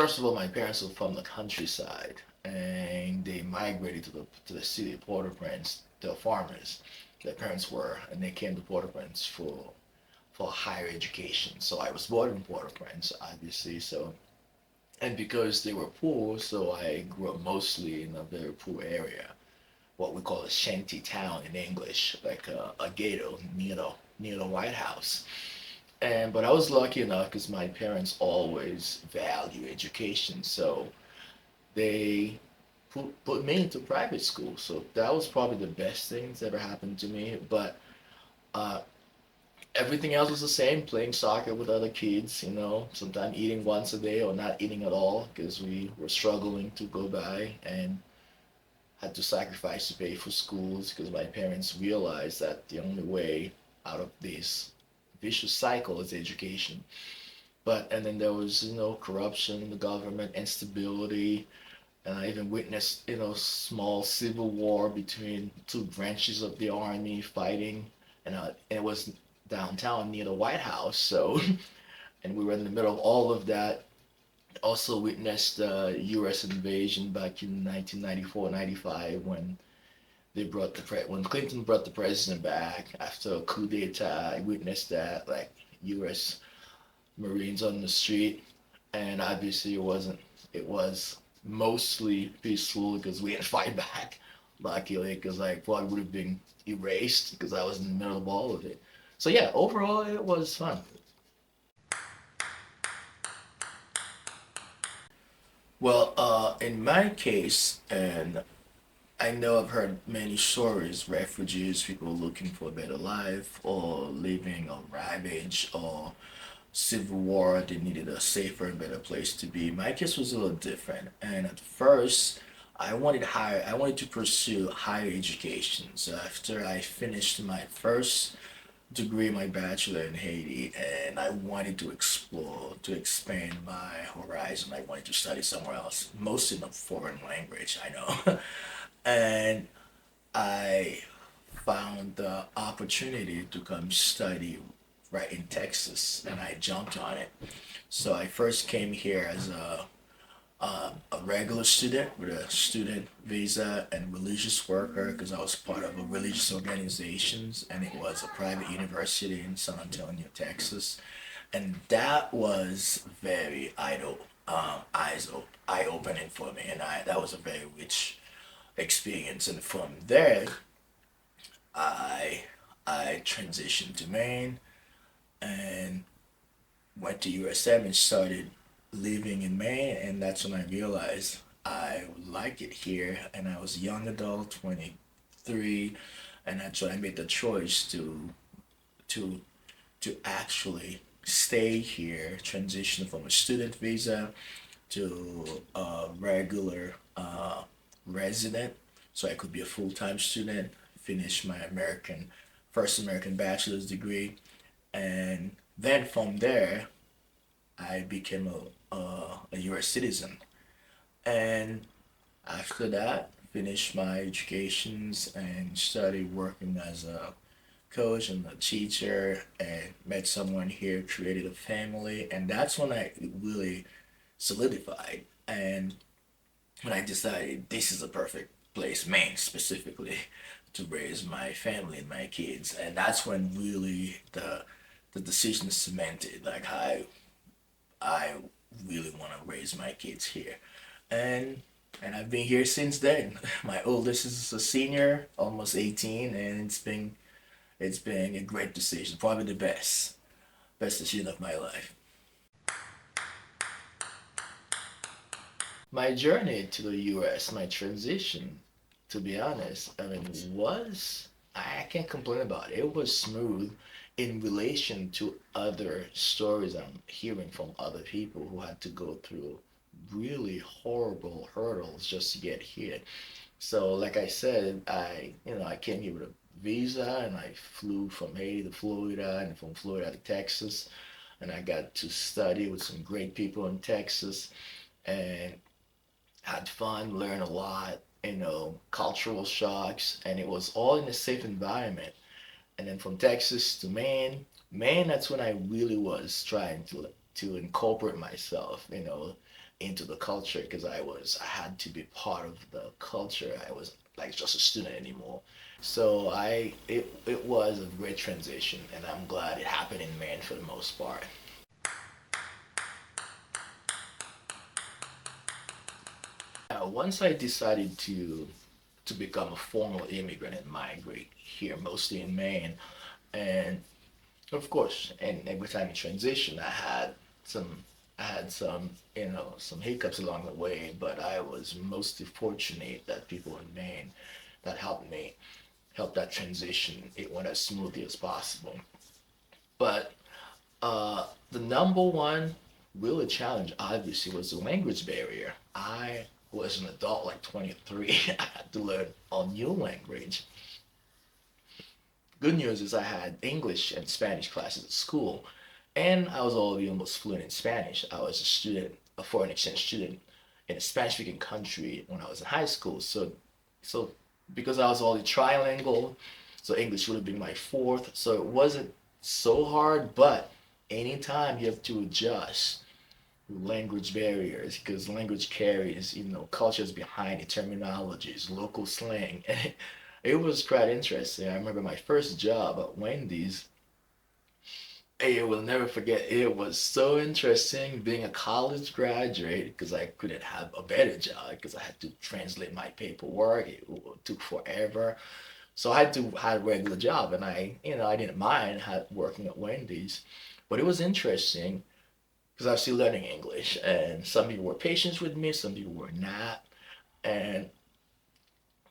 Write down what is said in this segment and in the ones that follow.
first of all, my parents were from the countryside, and they migrated to the city of Port-au-Prince. They're farmers. Their parents were, and they came to Port-au-Prince for higher education. So I was born in Port-au-Prince, obviously. So and because they were poor, so I grew up mostly in a very poor area, what we call a shanty town in English, like a ghetto near the White House. And but I was lucky enough because my parents always value education, so they put me into private school. So that was probably the best thing that's ever happened to me. But uh, everything else was the same, playing soccer with other kids, sometimes eating once a day or not eating at all because we were struggling to go by and had to sacrifice to pay for schools because my parents realized that the only way out of this vicious cycle is education. And then there was, corruption in the government, instability, and I even witnessed, small civil war between two branches of the army fighting, and it was downtown near the White House. So, and we were in the middle of all of that. Also witnessed the U.S. invasion back in 1994, 95 when when Clinton brought the president back after a coup d'état. I witnessed that, like U.S. Marines on the street, and obviously it was mostly peaceful because we didn't fight back, luckily, because I probably would have been erased because I was in the middle of all of it. So yeah, overall it was fun. Well, in my case, and I know I've heard many stories, refugees, people looking for a better life, or living on ravage, or civil war, they needed a safer and better place to be. My case was a little different, and at first, I wanted to pursue higher education. So after I finished my first degree, my bachelor in Haiti, and I wanted to explore, to expand my horizon. I wanted to study somewhere else, most in a foreign language, I know. And I found the opportunity to come study right in Texas, and I jumped on it. So I first came here as a regular student with a student visa and religious worker because I was part of a religious organizations, and it was a private university in San Antonio, Texas, and that was very eye opening for me, and I that was a very rich experience. And from there, I I transitioned to Maine and went to USM and started living in Maine, and that's when I realized I like it here. And I was a young adult, 23, and that's when I made the choice to actually stay here, transition from a student visa to a regular resident, so I could be a full-time student, finish my first American bachelor's degree, and then from there I became a U.S. citizen. And after that, finished my educations and started working as a coach and a teacher, and met someone here, created a family, and that's when I really solidified. And when I decided this is a perfect place, Maine specifically, to raise my family and my kids, and that's when really the decision cemented. Like I really want to raise my kids here, and and I've been here since then. My oldest is a senior, almost 18, and it's been a great decision, probably the best decision of my life. My journey to the US, my transition, to be honest, I mean, I can't complain about it. It was smooth in relation to other stories I'm hearing from other people who had to go through really horrible hurdles just to get here. So, like I said, I came here with a visa and I flew from Haiti to Florida and from Florida to Texas, and I got to study with some great people in Texas and had fun, learned a lot, cultural shocks, and it was all in a safe environment. And then from Texas to Maine, that's when I really was trying to incorporate myself, into the culture because I had to be part of the culture. I was like just a student anymore. So it was a great transition, and I'm glad it happened in Maine for the most part. Once I decided to become a formal immigrant and migrate here, mostly in Maine, and of course, and every time you transition, some, I had some, some hiccups along the way, but I was mostly fortunate that people in Maine that helped me help that transition. It went as smoothly as possible. But the number one really challenge, obviously, was the language barrier. I was an adult, like 23. I had to learn a new language. Good news is I had English and Spanish classes at school, and I was already almost fluent in Spanish. I was a student, a foreign exchange student in a Spanish-speaking country when I was in high school. So because I was already trilingual, so English would have been my fourth. So it wasn't so hard, but anytime you have to adjust language barriers because language carries, cultures behind it, terminologies, local slang. It was quite interesting. I remember my first job at Wendy's. I will never forget. It was so interesting being a college graduate because I couldn't have a better job because I had to translate my paperwork. It took forever. So I had to have a regular job, and I didn't mind working at Wendy's, but it was interesting because I was still learning English, and some people were patient with me, some people were not, and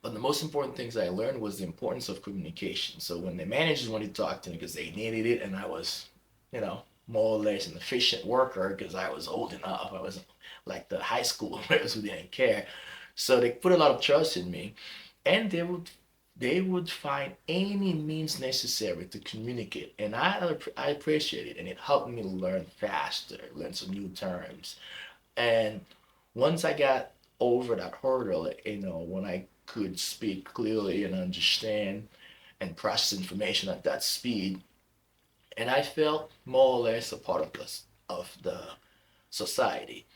but the most important things I learned was the importance of communication. So when the managers wanted to talk to me because they needed it, and I was, more or less an efficient worker because I was old enough, I was like the high school players who didn't care. So they put a lot of trust in me, and they would find any means necessary to communicate, and I appreciate it, and it helped me learn faster, learn some new terms, and once I got over that hurdle, when I could speak clearly and understand and process information at that speed, and I felt more or less a part of the society.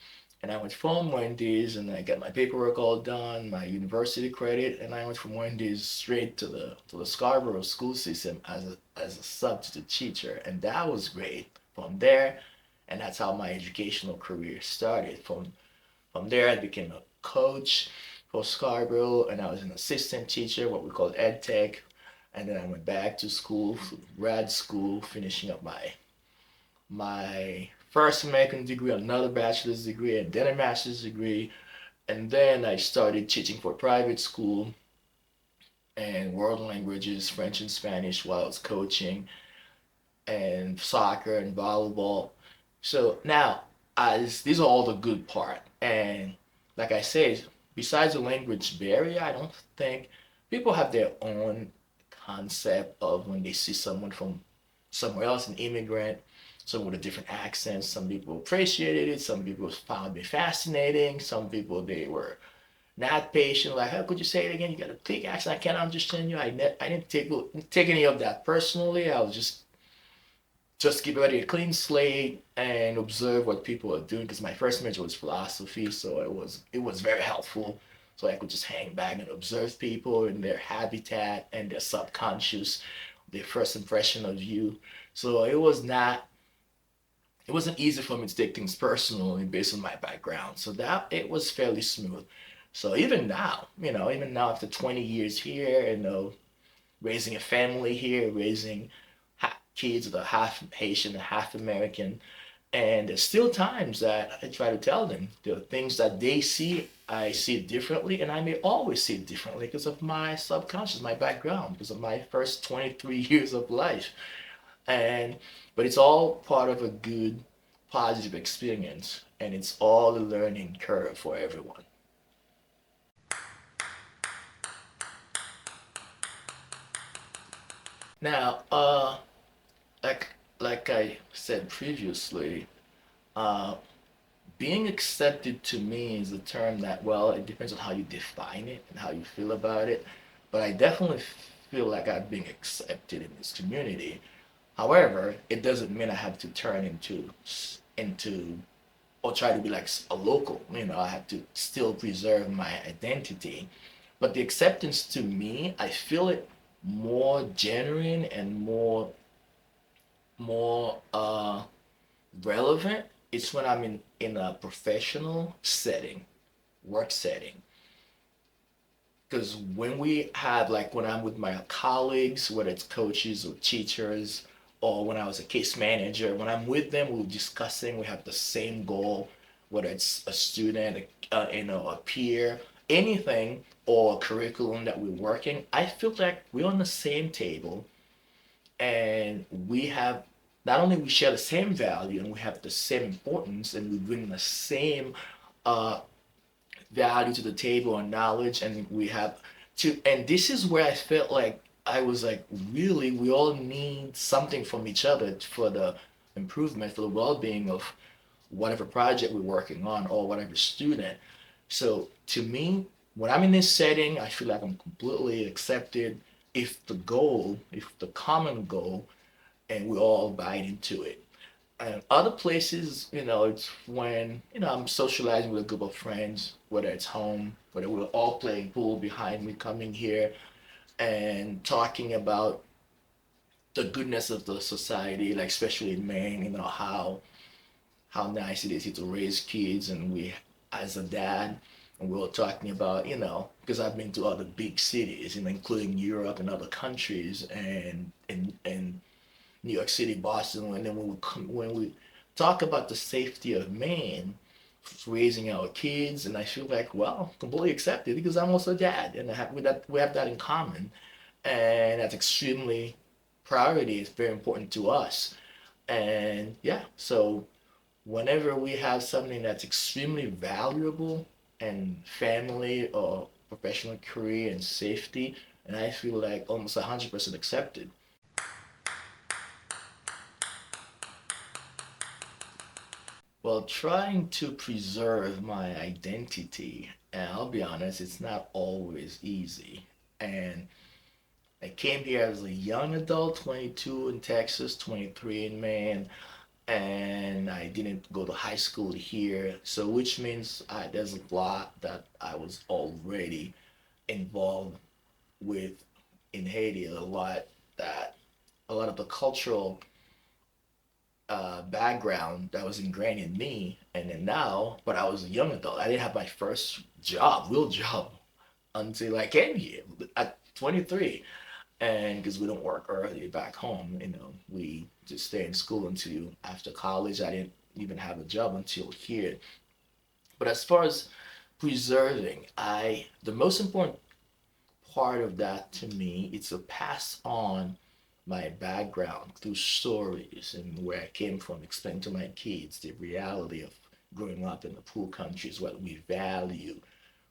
And I went from Wendy's and I got my paperwork all done, my university credit, and I went from Wendy's straight to the Scarborough school system as a substitute teacher, and that was great. From there, and that's how my educational career started. From there, I became a coach for Scarborough, and I was an assistant teacher, what we call ed tech. And then I went back to school, grad school, finishing up my first American degree, another bachelor's degree, and then a master's degree. And then I started teaching for private school and world languages, French and Spanish, while I was coaching, and soccer and volleyball. So now, as these are all the good part, and like I said, besides the language barrier, I don't think people have their own concept of when they see someone from somewhere else, an immigrant, someone with a different accent. Some people appreciated it. Some people found it fascinating. Some people they were not patient. Like, how could you say it again? You got a thick accent. I can't understand you. I didn't take any of that personally. I was just keep ready a clean slate and observe what people are doing because my first major was philosophy, so it was very helpful. So I could just hang back and observe people and their habitat and their subconscious, their first impression of you. So it wasn't easy for me to take things personally based on my background. So that it was fairly smooth. So even now after 20 years here, raising a family here, raising kids that are half Haitian and half American. And there's still times that I try to tell them the things that they see, I see it differently, and I may always see it differently because of my subconscious, my background, because of my first 23 years of life. And but it's all part of a good, positive experience, and it's all a learning curve for everyone. Now, like like I said previously, uh, being accepted to me is a term that, well, it depends on how you define it and how you feel about it. But I definitely feel like I'm being accepted in this community. However, it doesn't mean I have to turn into or try to be like a local. I have to still preserve my identity. But the acceptance to me, I feel it more genuine and more relevant. It's when I'm in a professional setting, work setting. Because when we have, like, when I'm with my colleagues, whether it's coaches or teachers, or when I was a case manager, when I'm with them, we're discussing, we have the same goal, whether it's a student, a peer, anything, or a curriculum that we're working. I feel like we're on the same table, and we have, not only we share the same value and we have the same importance, and we bring the same uh, value to the table and knowledge, and we have to, and this is where I felt like I was like, really, we all need something from each other for the improvement, for the well-being of whatever project we're working on or whatever student. So to me, when I'm in this setting, I feel like I'm completely accepted if the common goal, and we all bite into it. And other places, it's when, I'm socializing with a group of friends, whether it's home, whether we're all playing pool behind me, coming here and talking about the goodness of the society, like especially in Maine, how nice it is here to raise kids, and we, as a dad, and we were talking about, because I've been to other big cities, including Europe and other countries, and New York City, Boston, and then when we talk about the safety of Maine, raising our kids, and I feel like, well, completely accepted because I'm also a dad, and we have that in common, and that's extremely priority. It's very important to us, and yeah, so whenever we have something that's extremely valuable, and family or professional career and safety, and I feel like almost 100% accepted. Well, trying to preserve my identity, and I'll be honest, it's not always easy. And I came here as a young adult, 22 in Texas, 23 in Maine, and I didn't go to high school here. So, which means there's a lot that I was already involved with in Haiti, that a lot of the cultural background that was ingrained in me, and then now, but I was a young adult. I didn't have my first job, real job, until I came here at 23. And because we don't work early back home, we just stay in school until after college. I didn't even have a job until here. But as far as preserving, the most important part of that to me is to pass on my background through stories and where I came from, explain to my kids the reality of growing up in the poor countries, what we value,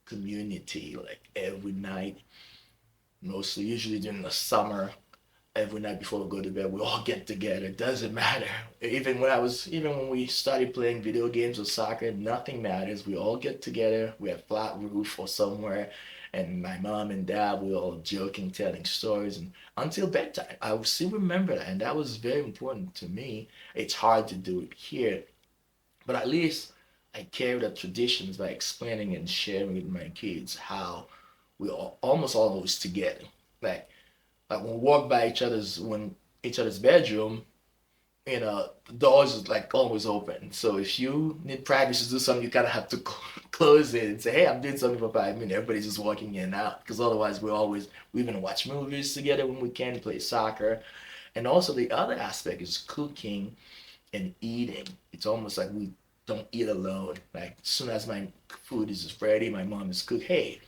community, like every night, mostly usually during the summer, every night before we go to bed, we all get together. It doesn't matter. Even when we started playing video games or soccer, nothing matters. We all get together. We have flat roof or somewhere, and my mom and dad, we all joking, telling stories, and until bedtime. I will still remember that, and that was very important to me. It's hard to do it here, but at least I carry the traditions by explaining and sharing with my kids how we all almost always together. Like like when we walk by each other's bedroom, the doors is like always open. So if you need privacy to do something, you kind of have to close it and say, "Hey, I'm doing something for 5 minutes." Everybody's just walking in and out because otherwise we even watch movies together when we can, play soccer, and also the other aspect is cooking and eating. It's almost like we don't eat alone. Like as soon as my food is ready, my mom is cook. Hey,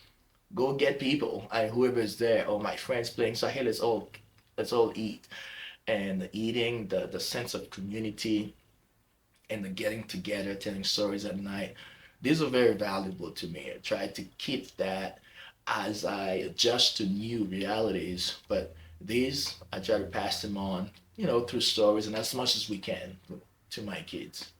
go get people, whoever is there, or my friends playing. So hey, let's all eat, and the eating, the sense of community, and the getting together, telling stories at night. These are very valuable to me. I try to keep that as I adjust to new realities, but these I try to pass them on, through stories and as much as we can to my kids.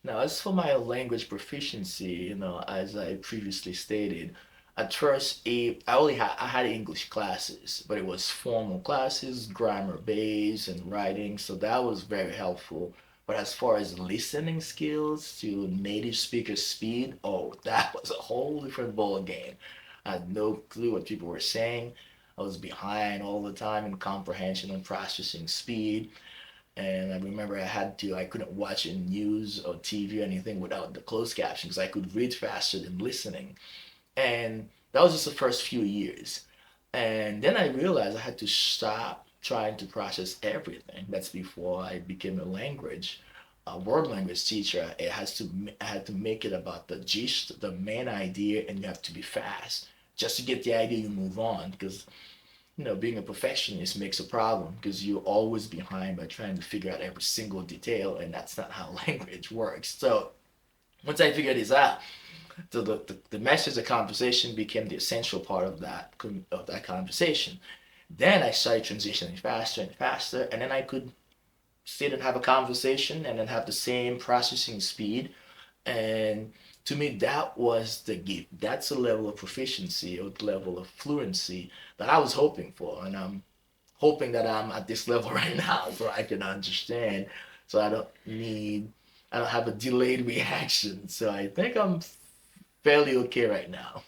Now, as for my language proficiency, as I previously stated, At first, I had English classes, but it was formal classes, grammar based and writing, so that was very helpful. But as far as listening skills to native speaker speed, oh, that was a whole different ball game. I had no clue what people were saying. I was behind all the time in comprehension and processing speed. And I remember I couldn't watch any news or TV or anything without the closed captions. I could read faster than listening. And that was just the first few years. And then I realized I had to stop trying to process everything. That's before I became a world language teacher. I had to make it about the gist, the main idea, and you have to be fast. Just to get the idea, you move on. Because, being a perfectionist makes a problem because you're always behind by trying to figure out every single detail, and that's not how language works. So once I figured this out, so the message, the conversation became the essential part of that conversation. Then I started transitioning faster and faster, and then I could sit and have a conversation and then have the same processing speed. And to me, that was the gift. That's the level of proficiency or the level of fluency that I was hoping for, and I'm hoping that I'm at this level right now, so I can understand. So I don't have a delayed reaction. So I think I'm fairly okay right now.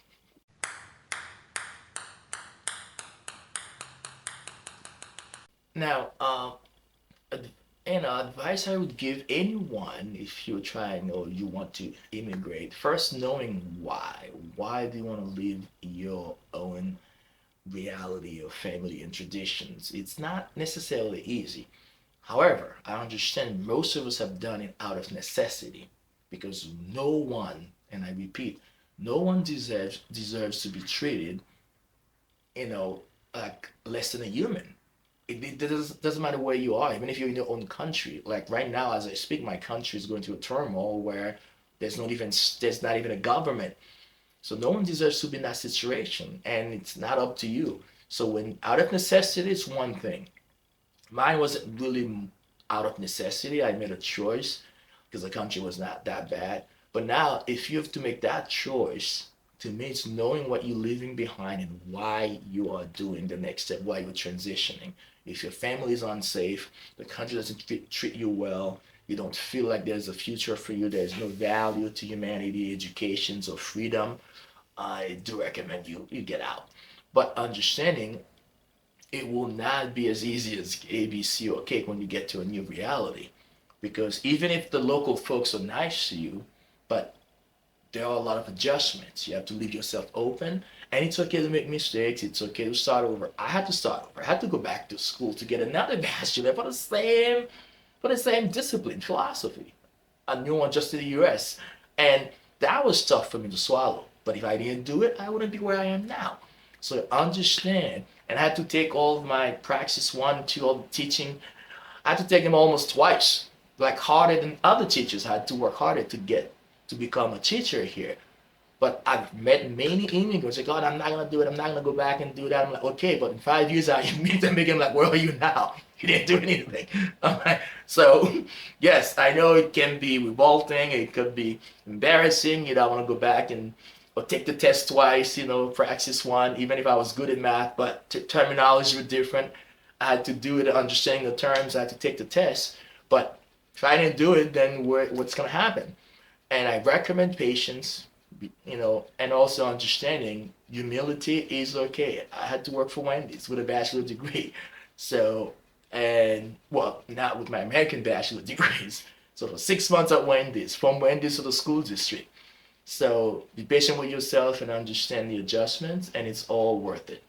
Now, advice I would give anyone if you're trying or you want to immigrate, first knowing why. Why do you want to live your own reality of family and traditions? It's not necessarily easy. However, I understand most of us have done it out of necessity because no one, and I repeat, no one deserves to be treated, like less than a human. It doesn't matter where you are, even if you're in your own country. Like right now, as I speak, my country is going through a turmoil where there's not even a government. So no one deserves to be in that situation, and it's not up to you. So when out of necessity, it's one thing. Mine wasn't really out of necessity. I made a choice because the country was not that bad. But now, if you have to make that choice, to me, it's knowing what you're leaving behind and why you are doing the next step, why you're transitioning. If your family is unsafe, the country doesn't treat you well, you don't feel like there's a future for you, there's no value to humanity, educations, or freedom, I do recommend you get out. But understanding it will not be as easy as ABC or cake when you get to a new reality. Because even if the local folks are nice to you, but there are a lot of adjustments. You have to leave yourself open, and it's okay to make mistakes. It's okay to start over. I had to start over. I had to go back to school to get another bachelor for the same discipline, philosophy. A new one just in the U.S. And that was tough for me to swallow. But if I didn't do it, I wouldn't be where I am now. So understand, and I had to take all of my praxis 1, 2, all the teaching. I had to take them almost twice, like harder than other teachers. I had to work harder to become a teacher here. But I've met many immigrants like, God, I'm not gonna do it. I'm not gonna go back and do that. I'm like, okay, but in 5 years I meet them again, like, where are you now? You didn't do anything. I'm like, so yes, I know it can be revolting. It could be embarrassing. You don't want to go back and or take the test twice. Practice one, even if I was good at math, but terminology was different. I had to do it, understanding the terms. I had to take the test. But if I didn't do it, then what's gonna happen? And I recommend patience, and also understanding humility is okay. I had to work for Wendy's with a bachelor degree. So, and well, not with my American bachelor degrees. So for 6 months at Wendy's, from Wendy's to the school district. So be patient with yourself and understand the adjustments, and it's all worth it.